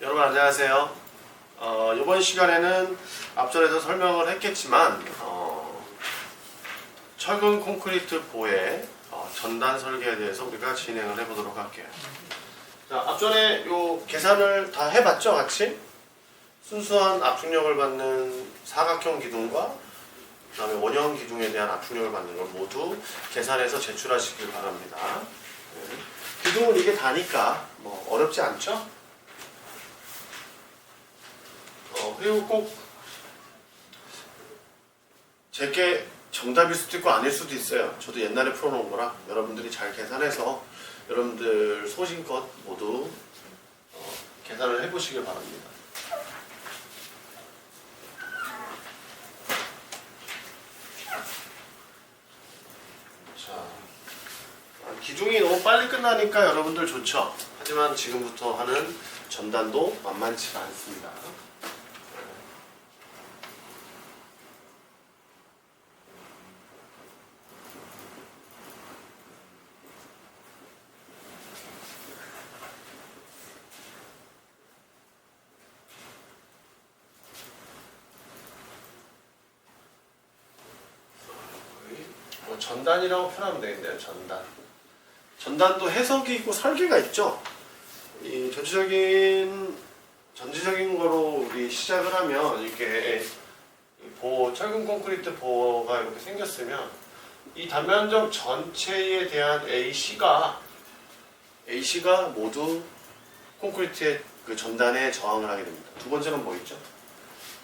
여러분 안녕하세요. 이번 시간에는 앞전에도 설명을 했겠지만 철근 콘크리트 보의 전단 설계에 대해서 우리가 진행을 해보도록 할게요. 자, 앞전에 요 계산을 다 해봤죠, 같이? 순수한 압축력을 받는 사각형 기둥과 그 다음에 원형 기둥에 대한 압축력을 받는 걸 모두 계산해서 제출하시길 바랍니다. 기둥은 이게 다니까 뭐 어렵지 않죠? 그리고 꼭 제게 정답일 수도 있고 아닐 수도 있어요. 저도 옛날에 풀어놓은 거라 여러분들이 잘 계산해서 여러분들 소신껏 모두 계산을 해보시길 바랍니다. 자, 기둥이 너무 빨리 끝나니까 여러분들 좋죠. 하지만 지금부터 하는 전단도 만만치가 않습니다. 전단이라고 표현하면 되겠네요. 전단도 해석이 있고 설계가 있죠. 이 전체적인 거로 우리 시작을 하면 이렇게 철근 콘크리트 보가 이렇게 생겼으면 이 단면적 전체에 대한 AC가 모두 콘크리트의 그 전단에 저항을 하게 됩니다. 두 번째는 뭐 있죠?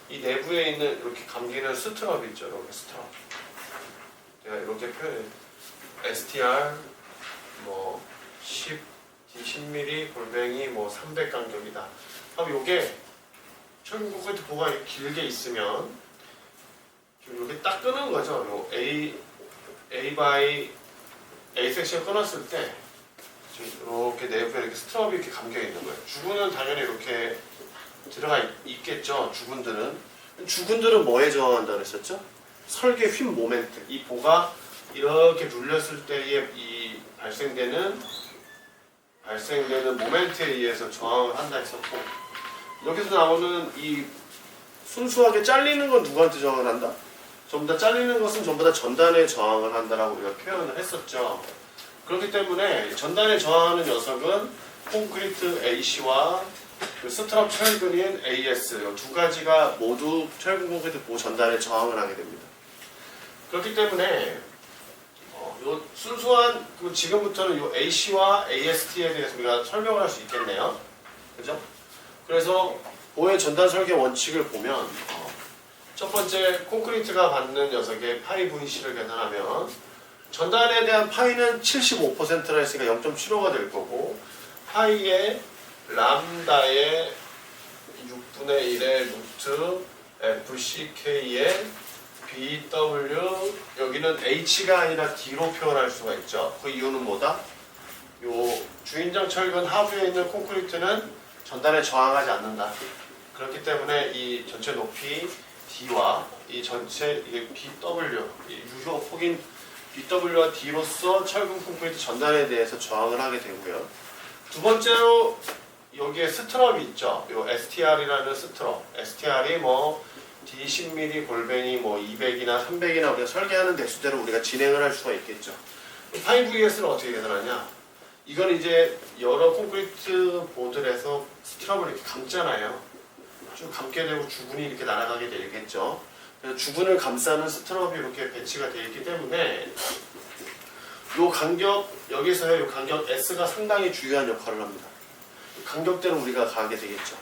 이 내부에 있는 이렇게 감기는 스트럽이 있죠. 이렇게 스트럽. 제가 이렇게 표현해. STR 뭐 10mm 골뱅이 뭐 300 간격이다. 그럼 이게 철근 콘크리트 보가 길게 있으면 이렇게 딱 끄는 거죠. 요 A 섹션 끊었을 때 이렇게 내부에 이렇게 스트럽이 이렇게 감겨 있는 거예요. 주근은 당연히 이렇게 들어가 있겠죠. 주근들은 뭐에 저항한다 그랬었죠? 설계 휨 모멘트. 이 보가 이렇게 눌렸을 때에 이 발생되는 모멘트에 의해서 저항을 한다 했었고, 여기서 나오는 이 순수하게 잘리는 건 누구한테 저항을 한다? 전부 다 잘리는 것은 전부 다 전단에 저항을 한다라고 우리가 표현을 했었죠. 그렇기 때문에 전단에 저항하는 녀석은 콘크리트 AC와 그 스트럽 철근인 AS 이 두 가지가 모두 철근 콘크리트 보 전단에 저항을 하게 됩니다. 그렇기 때문에 요 순수한 지금부터는 요 AC와 AST에 대해서 우리가 설명을 할 수 있겠네요. 그죠? 그래서 보의 전단 설계 원칙을 보면 첫 번째 콘크리트가 받는 녀석의 파이 VC를 계산하면 전단에 대한 파이는 75%라 했으니까 0.75가 될 거고, 파이의 람다의 6분의 1의 루트 FCK의 BW, 여기는 H가 아니라 D로 표현할 수가 있죠. 그 이유는 뭐다? 요 주인장 철근 하부에 있는 콘크리트는 전단에 저항하지 않는다. 그렇기 때문에 이 전체 높이 D와 이 전체 BW, 유효 폭인 BW와 D로서 철근 콘크리트 전단에 대해서 저항을 하게 되고요. 두 번째로 여기에 스트럽이 있죠. 요 STR이라는 스트럽. STR이 뭐 D10mm 골뱅이 뭐 200이나 300이나 우리가 설계하는 대수대로 우리가 진행을 할 수가 있겠죠. 파이 VS는 어떻게 계산하냐? 이건 이제 여러 콘크리트 보들에서 스트럽을 이렇게 감잖아요. 쭉 감게 되고 주근이 이렇게 날아가게 되겠죠. 그래서 주근을 감싸는 스트럽이 이렇게 배치가 되어 있기 때문에 요 간격, 여기서의 요 간격 S가 상당히 중요한 역할을 합니다. 간격대로 우리가 가게 되겠죠.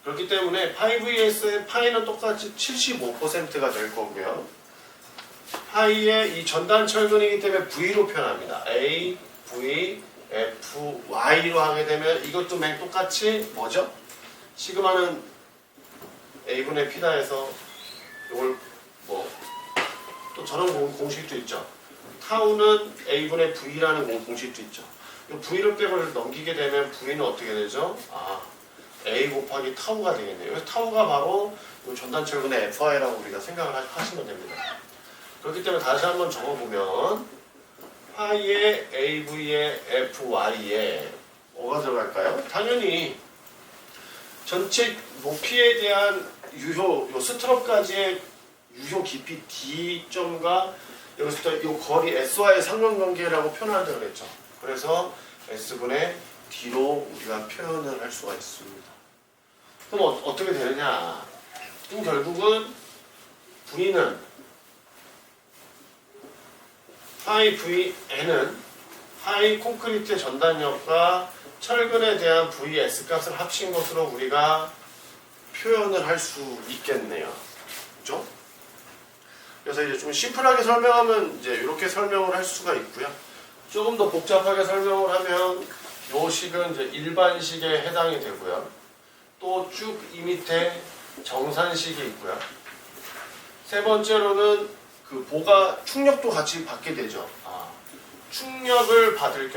그렇기 때문에 파이 VS의 파이는 똑같이 75%가 될 거고요. 파이의 이 전단 철근이기 때문에 V로 표현합니다. A, V, F, Y로 하게 되면 이것도 맨 똑같이 뭐죠? 시그마는 A분의 P다 해서 이걸 뭐 또 저런 공식도 있죠. 타우는 A분의 V라는 공식도 있죠. 이 V를 빼고 넘기게 되면 V는 어떻게 되죠? A 곱하기 타우가 되겠네요. 그래서 타우가 바로 전단 철근의 FI라고 우리가 생각을 하시면 됩니다. 그렇기 때문에 다시 한번 적어보면 파이의 AV의 FY에 뭐가 들어갈까요? 당연히 전체 높이에 대한 유효, 요 스트럽까지의 유효 깊이 D점과 여기서부터 이 거리 S와의 상관관계라고 표현한다고 그랬죠. 그래서 S분의 D로 우리가 표현을 할 수가 있습니다. 그럼 어떻게 되느냐? 그럼 결국은 V는 파이 VN은 파이 콘크리트의 전단력과 철근에 대한 VS 값을 합친 것으로 우리가 표현을 할 수 있겠네요. 그죠? 그래서 이제 좀 심플하게 설명하면 이제 이렇게 설명을 할 수가 있고요. 조금 더 복잡하게 설명을 하면 요 식은 이제 일반식에 해당이 되고요. 또 쭉 이 밑에 정산식이 있고요. 세 번째로는 그 보가 충력도 같이 받게 되죠. 충력을 받을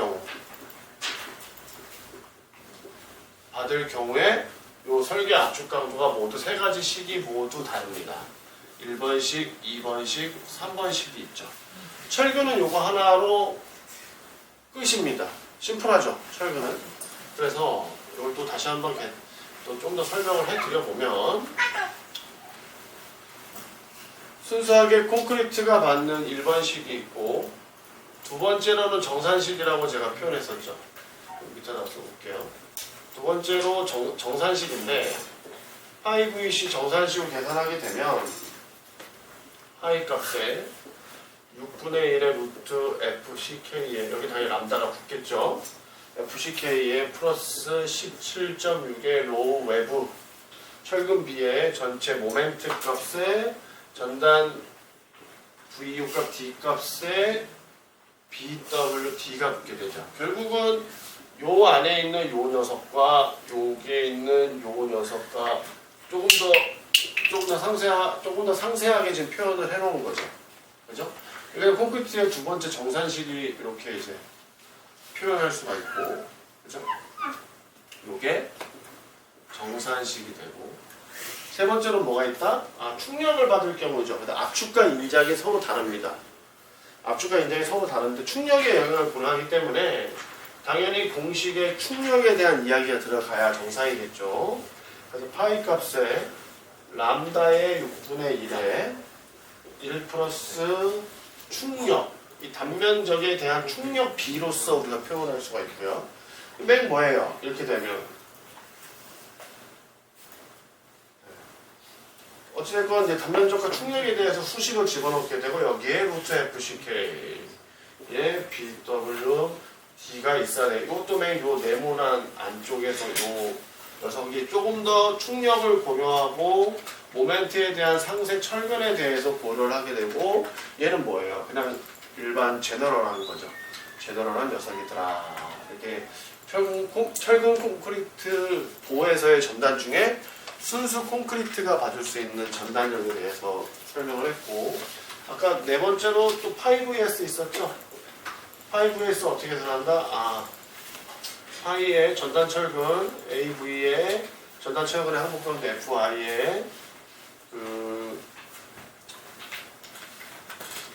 경우에 요 설계 압축 강도가 모두 세 가지 식이 모두 다릅니다. 1번식, 2번식, 3번식이 있죠. 철근은 요거 하나로 끝입니다. 심플하죠, 철근은. 그래서 이걸 또 다시 한번 또 좀 더 설명을 해드려보면 순수하게 콘크리트가 받는 1번식이 있고 두 번째로는 정산식이라고 제가 표현했었죠. 밑에다 써볼게요. 두 번째로 정산식인데 파이 VC 정산식으로 계산하게 되면 파이 값에 6분의 1의 루트 FCK에 여기 당연히 람다가 붙겠죠. FCK에 플러스 17.6의 로우 외부 철근 B의 전체 모멘트 값에 전단 VU 값 D 값에 BWD가 붙게 되죠. 결국은 요 안에 있는 요 녀석과 여기에 있는 요 녀석과 조금 더 상세하게 지금 표현을 해놓은 거죠. 그죠? 그러니까 콘크리트의 두 번째 정산식이 이렇게 이제 표현할 수가 있고, 그죠? 요게 정산식이 되고, 세 번째로 뭐가 있다? 충력을 받을 경우죠. 근데 압축과 인작이 서로 다릅니다. 압축과 인작이 서로 다른데 충력의 영향을 고려하기 때문에 당연히 공식에 충력에 대한 이야기가 들어가야 정상이겠죠. 그래서 파이 값에 람다의 6분의 1에 1 플러스 충력, 이 단면적에 대한 충력 B로서 우리가 표현할 수가 있고요. 맥 뭐예요? 이렇게 되면 어찌됐건 이제 단면적과 충력에 대해서 수식을 집어넣게 되고 여기에 루트 FCK에 BW D가 있어야 돼. 이것도 맨 요 네모난 안쪽에서 요 녀석이 조금 더 충력을 고려하고 모멘트에 대한 상세 철근에 대해서 고려를 하게 되고 얘는 뭐예요? 그냥 일반 제너럴한 거죠. 제너럴한 녀석이더라. 이렇게 철근 콘크리트 보에서의 전단 중에 순수 콘크리트가 받을 수 있는 전단력에 대해서 설명을 했고 아까 네 번째로 또 5S 있었죠? 5S 어떻게 계산한다? 파이의 전단 철근 AV의 전단 철근의 항목변도 FI의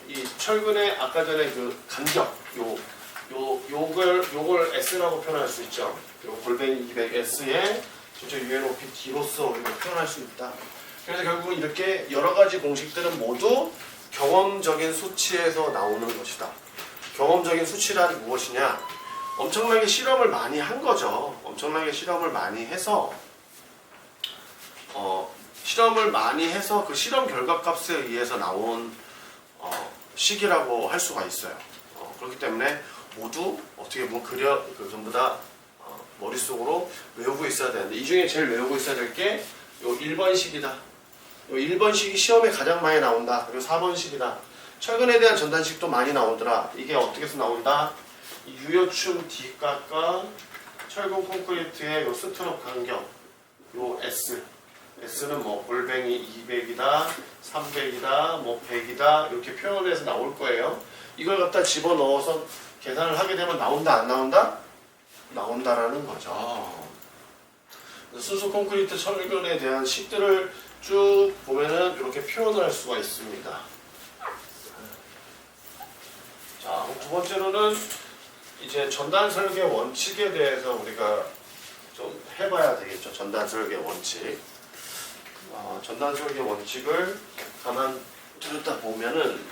이 철근의 아까 전에 그 간격 요걸 S라고 표현할 수 있죠. 요 골뱅이 200S의 전체 유해 높이 D로서 우리가 표현할 수 있다. 그래서 결국 이렇게 여러 가지 공식들은 모두 경험적인 수치에서 나오는 것이다. 경험적인 수치란 무엇이냐? 엄청나게 실험을 많이 한 거죠. 엄청나게 실험을 많이 해서 그 실험 결과값에 의해서 나온 식이라고 할 수가 있어요. 그렇기 때문에 모두 어떻게 보면 전부 다 머릿속으로 외우고 있어야 되는데 이 중에 제일 외우고 있어야 될 게 요 1번식이다. 요 1번식이 시험에 가장 많이 나온다. 그리고 4번식이다. 철근에 대한 전단식도 많이 나오더라. 이게 어떻게 해서 나온다? 이 유효춤 D값과 철근 콘크리트의 요 스트럽 간격 요 S는 뭐 골뱅이 200이다, 300이다, 뭐 100이다 이렇게 표현해서 나올 거예요. 이걸 갖다 집어넣어서 계산을 하게 되면 나온다 안 나온다? 나온다라는 거죠. 순수 콘크리트 철근에 대한 식들을 쭉 보면은 이렇게 표현을 할 수가 있습니다. 자, 두 번째로는 이제 전단 설계 원칙에 대해서 우리가 좀 해봐야 되겠죠. 전단 설계 원칙. 전단 설계 원칙을 가만 들였다 보면은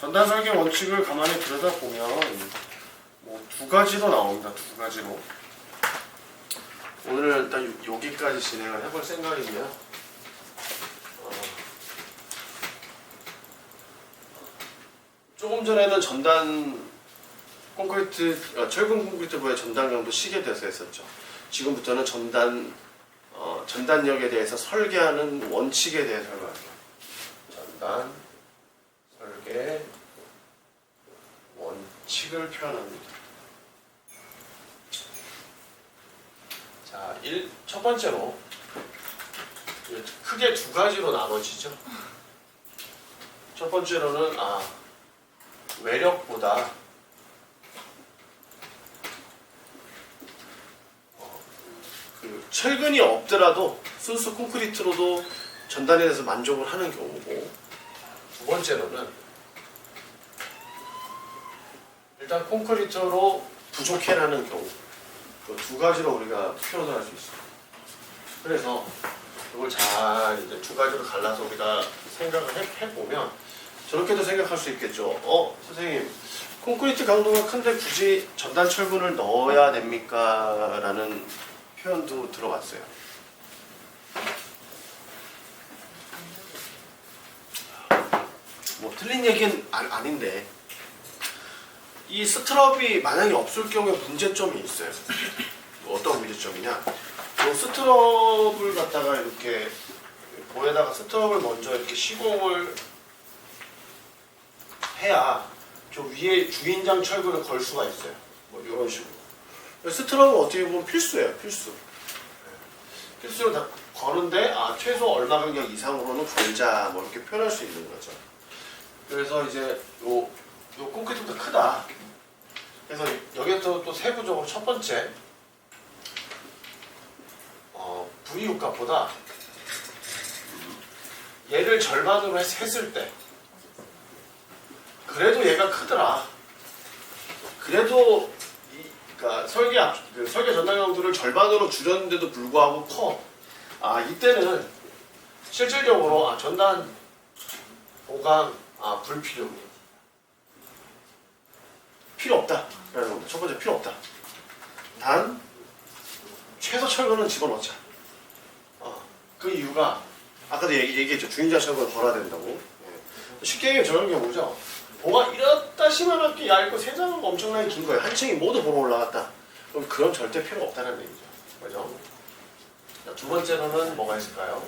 전단 설계 원칙을 가만히 들여다보면 뭐 두 가지로 나옵니다. 두 가지로. 오늘은 일단 여기까지 진행을 해볼 생각이고요. 조금 전에는 전단 콘크리트, 철근 콘크리트부의 전단경도 시계대에서 했었죠. 지금부터는 전단력에 대해서 설계하는 원칙에 대해 설명할게요. 전단 설계 원칙을 표현합니다. 자, 첫 번째로 크게 두 가지로 나눠지죠. 첫 번째로는 외력보다 철근이 없더라도 순수 콘크리트로도 전단에 대해서 만족을 하는 경우고, 두 번째로는 일단 콘크리트로 부족해라는 경우. 그 두 가지로 우리가 표현을 할 수 있습니다. 그래서 이걸 잘 이제 두 가지로 갈라서 우리가 생각을 해보면 저렇게도 생각할 수 있겠죠. 선생님, 콘크리트 강도가 큰데 굳이 전단 철근을 넣어야 됩니까? 라는 표현도 들어봤어요. 뭐 틀린 얘기는 아닌데, 이 스트럽이 만약에 없을 경우에 문제점이 있어요. 어떤 문제점이냐? 이 스트럽을 갖다가 이렇게 보에다가 스트럽을 먼저 이렇게 시공을 해야 저 위에 주인장 철근을 걸 수가 있어요. 뭐 이런 식으로. 스트럽은 어떻게 보면 필수예요. 필수로 다 거는데 최소 얼마 간격 이상으로는 걸자, 뭐 이렇게 표현할 수 있는 거죠. 그래서 이제 요 콘크리트보다 크다. 그래서 여기서 또 세부적으로 첫 번째 V 육값보다 얘를 절반으로 했을 때 그래도 얘가 크더라. 그래도 그러니까 설계 전단 강도를 절반으로 줄였는데도 불구하고 커. 이때는 실질적으로 전단 보강 불필요. 필요 없다. 라는 겁니다. 첫 번째 필요 없다. 단 최소 철근은 집어넣자. 그 이유가 아까도 얘기했죠. 주인장 철근을 걸어야 된다고. 쉽게 얘기하면 저런 경우죠. 뭐가 이렇다 시만하게 얇고 세장은 엄청나게 긴 거예요. 한 층이 모두 보러 올라갔다. 그럼 그건 절대 필요 없다는 얘기죠. 그죠? 두 번째로는 뭐가 있을까요?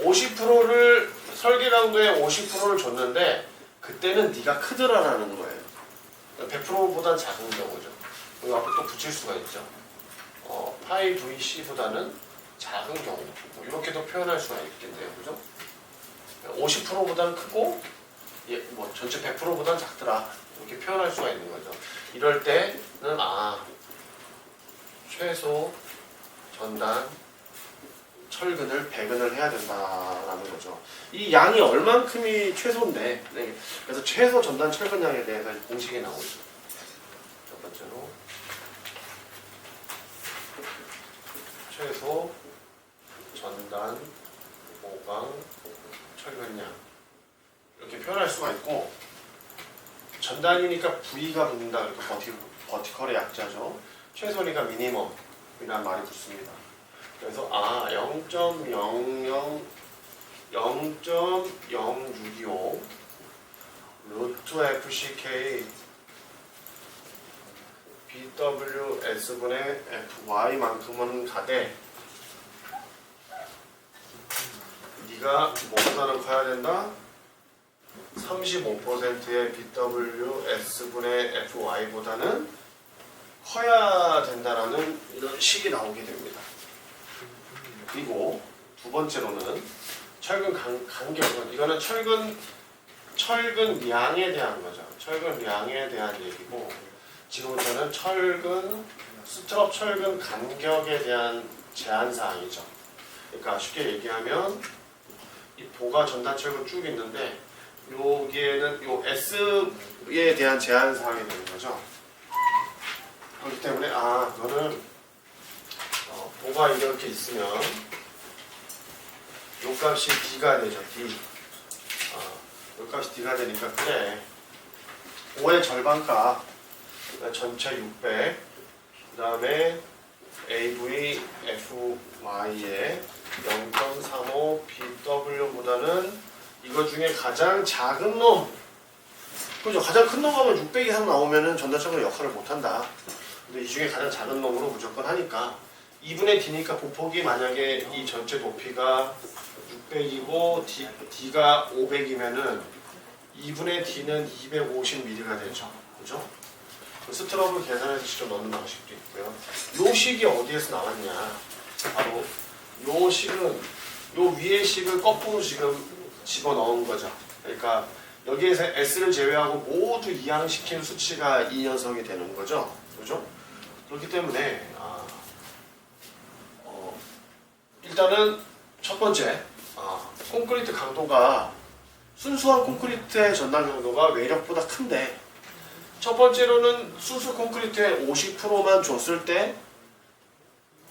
50%를 설계 강도의 50%를 줬는데 그때는 네가 크더라라는 거예요. 100%보단 작은 경우죠. 여기 앞에 또 붙일 수가 있죠. 파이 VC보다는 작은 경우. 이렇게도 표현할 수가 있겠네요. 그죠? 50%보단 크고 뭐 전체 100%보단 작더라. 이렇게 표현할 수가 있는 거죠. 이럴 때는 최소 전단 철근을 배근을 해야 된다라는 거죠. 이 양이 얼만큼이 최소인데, 그래서 최소 전단 철근 양에 대해서 공식이 나오죠. 첫 번째로 최소 전단 보강 철근 양 이렇게 표현할 수가 있고, 전단이니까 V가 붙는다. 이렇게 버티컬의 약자죠. 최소니까 미니멈이라는 말이 붙습니다. 그래서 0.065 루트 FCK BWS분의 FY만큼은 가되 네가 뭐보다는 커야 된다? 35%의 BWS분의 FY보다는 커야 된다라는 이런 식이 나오게 됩니다. 그리고 두 번째로는 철근 간격은, 이거는 철근량에 대한 거죠. 철근량에 대한 얘기고, 지금부터는 스트럽 철근 간격에 대한 제한사항이죠. 그러니까 쉽게 얘기하면 이 보가 전단철근 쭉 있는데 여기에는 요 S에 대한 제한 사항이 되는 거죠. 그렇기 때문에 그거는 보가 이렇게 있으면 요 값이 D가 되죠. D. 요 값이 D가 되니까 그래. 5의 절반값 전체 600 그 다음에 AV FY의 0.35 BW보다는 이거 중에 가장 작은 놈 그죠? 가장 큰 놈 하면 600 이상 나오면은 전단철근 역할을 못한다. 근데 이 중에 가장 작은 놈으로 무조건 하니까 2분의 D니까 보폭이 만약에 이 전체 높이가 600이고 D가 500이면은 2분의 D는 250mm가 되죠. 그죠? 스트럽을 계산해서 직접 넣는 방식도 있고요. 요 식이 어디에서 나왔냐? 바로 요 식은 요 위의 식을 거꾸로 지금 집어넣은 거죠. 그러니까 여기에서 S를 제외하고 모두 이항시킨 수치가 이 녀석이 되는 거죠. 그죠? 그렇기 때문에 일단은 첫 번째 콘크리트 강도가 순수한 콘크리트의 전단 강도가 외력보다 큰데 첫 번째로는 순수 콘크리트의 50%만 줬을 때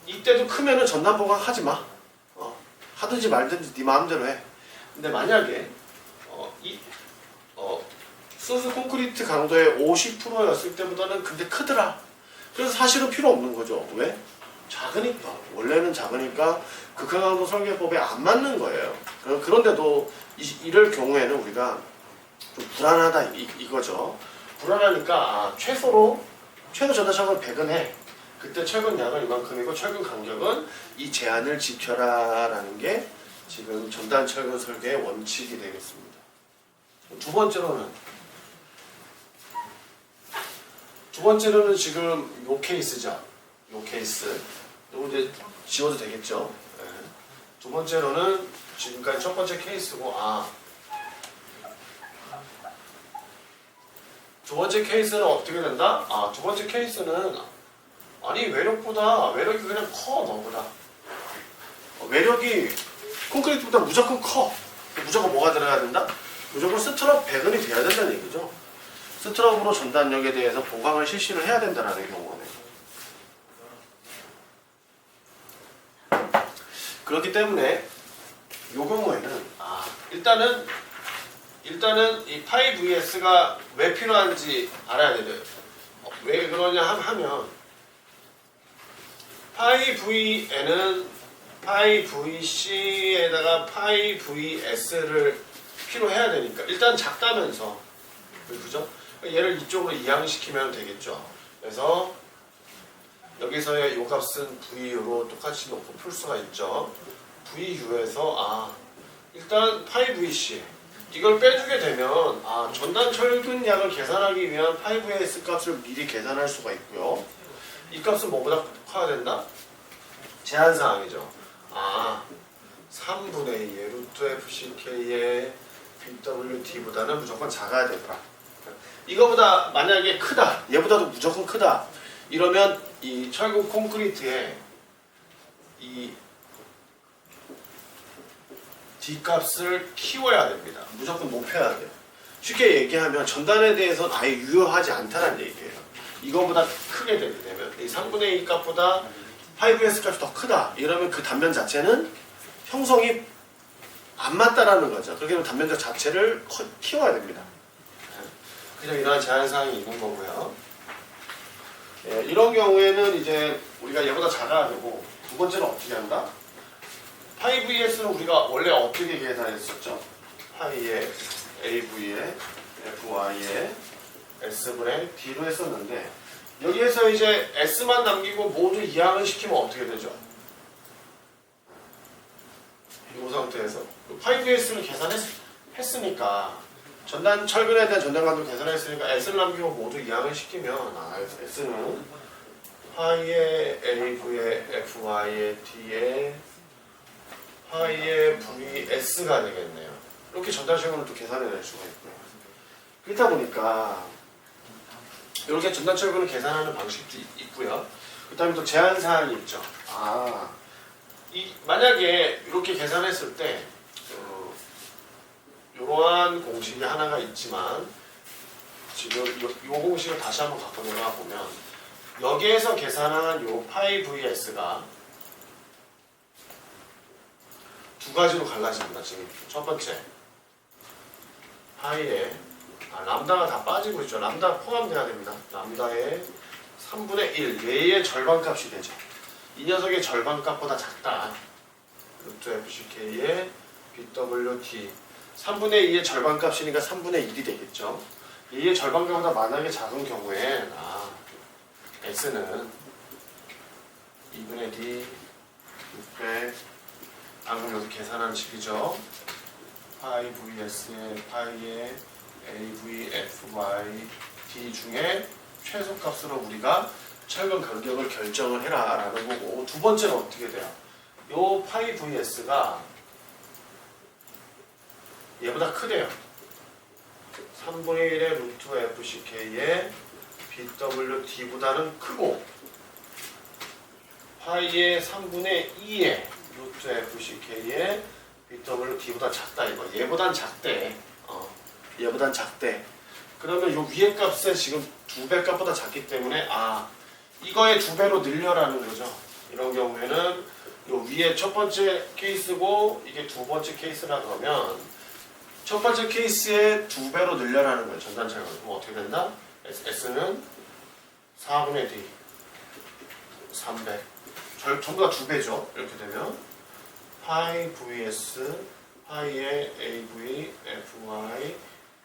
이때도 크면은 전단 보강하지 마. 하든지 말든지 네 마음대로 해. 근데 만약에 순수 콘크리트 강도의 50%였을 때보다는 근데 크더라. 그래서 사실은 필요 없는 거죠. 왜? 작으니까. 원래는 작으니까 극한강도 설계법에 안 맞는 거예요. 그런데도 이럴 경우에는 우리가 좀 불안하다 이거죠. 불안하니까 최소 전단철근 100은 해. 그때 철근량은 이만큼이고 철근 간격은 이 제한을 지켜라 라는 게 지금 전단철근 설계의 원칙이 되겠습니다. 두 번째로는 지금 요 케이스죠. 요 케이스. 요거 이제 지워도 되겠죠. 네. 두 번째로는 지금까지 첫 번째 케이스고 두 번째 케이스는 어떻게 된다? 두 번째 케이스는 외력이 그냥 커 너보다. 외력이 콘크리트보다 무조건 커. 무조건 뭐가 들어가야 된다? 무조건 스트럽 100원이 돼야 된다는 얘기죠. 스트럽으로 전단력에 대해서 보강을 실시를 해야 된다는 경우네. 그렇기 때문에 이 경우에는 일단은 이 파이 VS가 왜 필요한지 알아야 돼요. 왜 그러냐 하면 파이 VN은 파이 VC에다가 파이 VS를 필요해야 되니까 일단 작다면서 그죠? 얘를 이쪽으로 이항시키면 되겠죠. 그래서 여기서의 이 값은 VU로 똑같이 놓고 풀 수가 있죠. VU에서 일단 파이 VC 이걸 빼주게 되면 전단 철근량을 계산하기 위한 파이 VS 값을 미리 계산할 수가 있고요. 이 값은 뭐보다 커야 된다? 제한사항이죠. 3분의 2의 루트 FCK의 BWD보다는 무조건 작아야 되더라. 이거보다 만약에 크다, 얘보다도 무조건 크다. 이러면 이 철근 콘크리트의 이 D값을 키워야 됩니다. 무조건 높여야 돼요. 쉽게 얘기하면 전단에 대해서는 아예 유효하지 않다는 얘기예요. 이거보다 크게 되게 되면 이 3분의 2 값보다 5S 값이 더 크다. 이러면 그 단면 자체는 형성이 안 맞다라는 거죠. 그렇게 되면 단면적 자체를 키워야 됩니다. 그냥 이러한 제한사항이 있는 거고요. 이런 경우에는 이제 우리가 얘보다 작아야 되고 두 번째는 어떻게 한다? 파이 VS는 우리가 원래 어떻게 계산했었죠? 파이의 AV의 FY의 S분의 D로 했었는데 여기에서 이제 S만 남기고 모두 이항을 시키면 어떻게 되죠? 이 상태에서 파이 VS를 계산했으니까 전단 철근에 대한 전단감도 계산했으니까 S를 남기고 모두 이항을 시키면 S는 파이의 AV의 FY의 D의 파이의 VS가 되겠네요. 이렇게 전단 철근을 또 계산해낼 수가 있고요. 그렇다 보니까 이렇게 전단 철근을 계산하는 방식도 있고요. 그 다음에 또 제한사항이 있죠. 만약에 이렇게 계산했을 때 이러한 공식이 하나가 있지만 지금 이 공식을 다시 한번 갖고 내려가 보면 여기에서 계산한 요 파이 vs가 두 가지로 갈라집니다. 지금 첫 번째 파이에 람다가 다 빠지고 있죠. 람다 포함돼야 됩니다. 람다의 3분의 1 얘의 절반값이 되죠. 이 녀석의 절반값보다 작다. 루트 FCK의 BWT 3분의 2의 절반값이니까 3분의 1이 되겠죠. 얘의 절반값보다 만약에 작은 경우에 X는 2분의 D 600 방금 여기 계산한 식이죠. 파이 vs의 파이의 AV, FY, D 중에 최소값으로 우리가 철근 간격을 결정을 해라 라는 거고, 두 번째는 어떻게 돼요? 요 파이 vs가 얘보다 크대요. 3분의 1의 루트 FCK의 BWT보다는 크고 파이의 3분의 2의 루트 FCK의 BWT보다 작다 이거. 얘보단 작대. 얘보단 작대. 그러면 요 위에 값에 지금 2배 값보다 작기 때문에 이거의 2배로 늘려라는 거죠. 이런 경우에는 요 위에 첫 번째 케이스고 이게 두 번째 케이스라 그러면 첫 번째 케이스에 2배로 늘려라는 거예요. 전단철근. 그럼 어떻게 된다? S는 4분의 D 300 전부 다 2배죠. 이렇게 되면 파이 vs 파이의 AV, FY,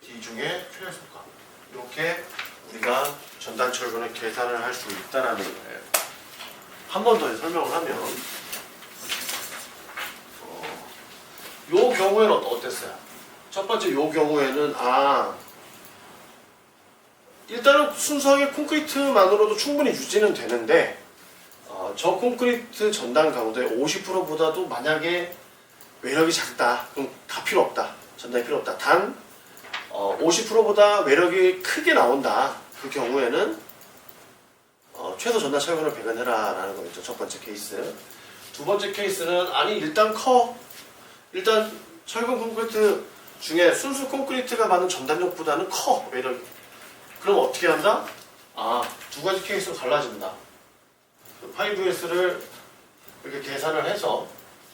D 중에 최소값. 이렇게 우리가 전단철근을 계산을 할 수 있다는 거예요. 한 번 더 설명을 하면 요 경우에는 어땠어요? 첫 번째 요 경우에는 일단은 순수하게 콘크리트만으로도 충분히 유지는 되는데 저 콘크리트 전단 강도의 50%보다도 만약에 외력이 작다. 그럼 다 필요 없다. 전단이 필요 없다. 단 50%보다 외력이 크게 나온다. 그 경우에는 최소 전단 철근을 배관해라 라는 거겠죠. 첫 번째 케이스. 두 번째 케이스는 일단 일단 철근 콘크리트 중에 순수 콘크리트가 많은 전단력보다는 커 외력이. 그럼 어떻게 한다? 두 가지 케이스로 갈라진다. 파이 vs를 이렇게 계산을 해서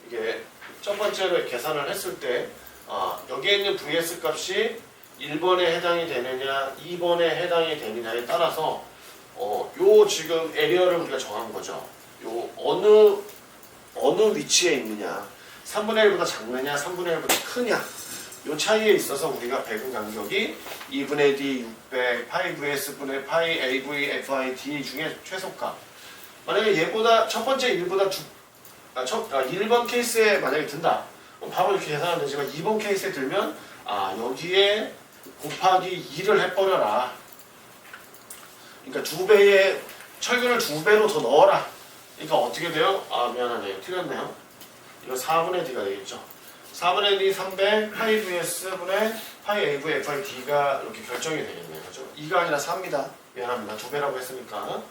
이게 첫 번째로 계산을 했을 때 여기에 있는 vs 값이 1번에 해당이 되느냐 2번에 해당이 되느냐에 따라서 요 지금 에리어를 우리가 정한 거죠. 요 어느 위치에 있느냐 3분의 1보다 작느냐 3분의 1보다 크냐 요 차이에 있어서 우리가 배분 간격이 2분의 D 600 파이 vs분의 파이 AV FI D 중에 최소값. 만약에 얘보다 첫 번째 1보다 1번 케이스에 만약에 든다. 그럼 바로 이렇게 계산하면 되지만 2번 케이스에 들면 여기에 곱하기 2를 해버려라. 그러니까 2배의 철근을 2배로 더 넣어라. 그러니까 어떻게 돼요? 미안하네요. 틀렸네요. 이거 4분의 D가 되겠죠. 4분의 D 300 파이 vs분의 파이 AV FI D가 이렇게 결정이 되겠네요. 그렇죠? 2가 아니라 4입니다. 미안합니다. 2배라고 했으니까.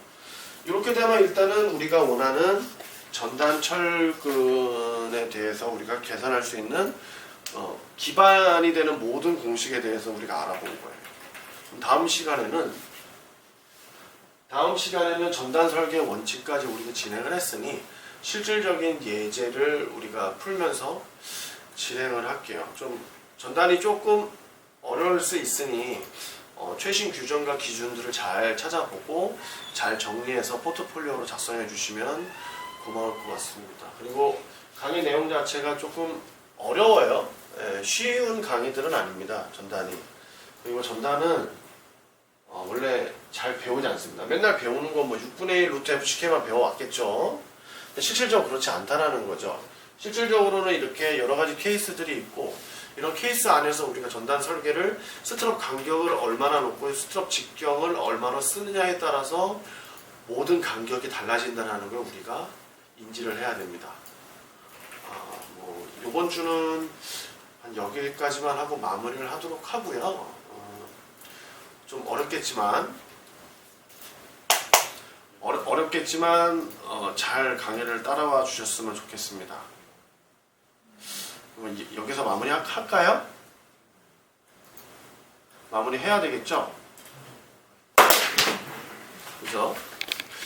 이렇게 되면 일단은 우리가 원하는 전단 철근에 대해서 우리가 계산할 수 있는 기반이 되는 모든 공식에 대해서 우리가 알아본 거예요. 다음 시간에는 전단 설계 원칙까지 우리가 진행을 했으니 실질적인 예제를 우리가 풀면서 진행을 할게요. 좀 전단이 조금 어려울 수 있으니 최신 규정과 기준들을 잘 찾아보고 잘 정리해서 포트폴리오로 작성해 주시면 고마울 것 같습니다. 그리고 강의 내용 자체가 조금 어려워요. 쉬운 강의들은 아닙니다. 전단이. 그리고 전단은 원래 잘 배우지 않습니다. 맨날 배우는 건 6분의 1 루트 FCK만 배워왔겠죠. 근데 실질적으로 그렇지 않다라는 거죠. 실질적으로는 이렇게 여러 가지 케이스들이 있고 이런 케이스 안에서 우리가 전단 설계를 스트럽 간격을 얼마나 놓고 스트럽 직경을 얼마나 쓰느냐에 따라서 모든 간격이 달라진다는 걸 우리가 인지를 해야 됩니다. 이번 주는 한 여기까지만 하고 마무리를 하도록 하고요. 좀 어렵겠지만 어렵겠지만 잘 강의를 따라와 주셨으면 좋겠습니다. 그럼 여기서 마무리 할까요? 마무리 해야 되겠죠? 그죠?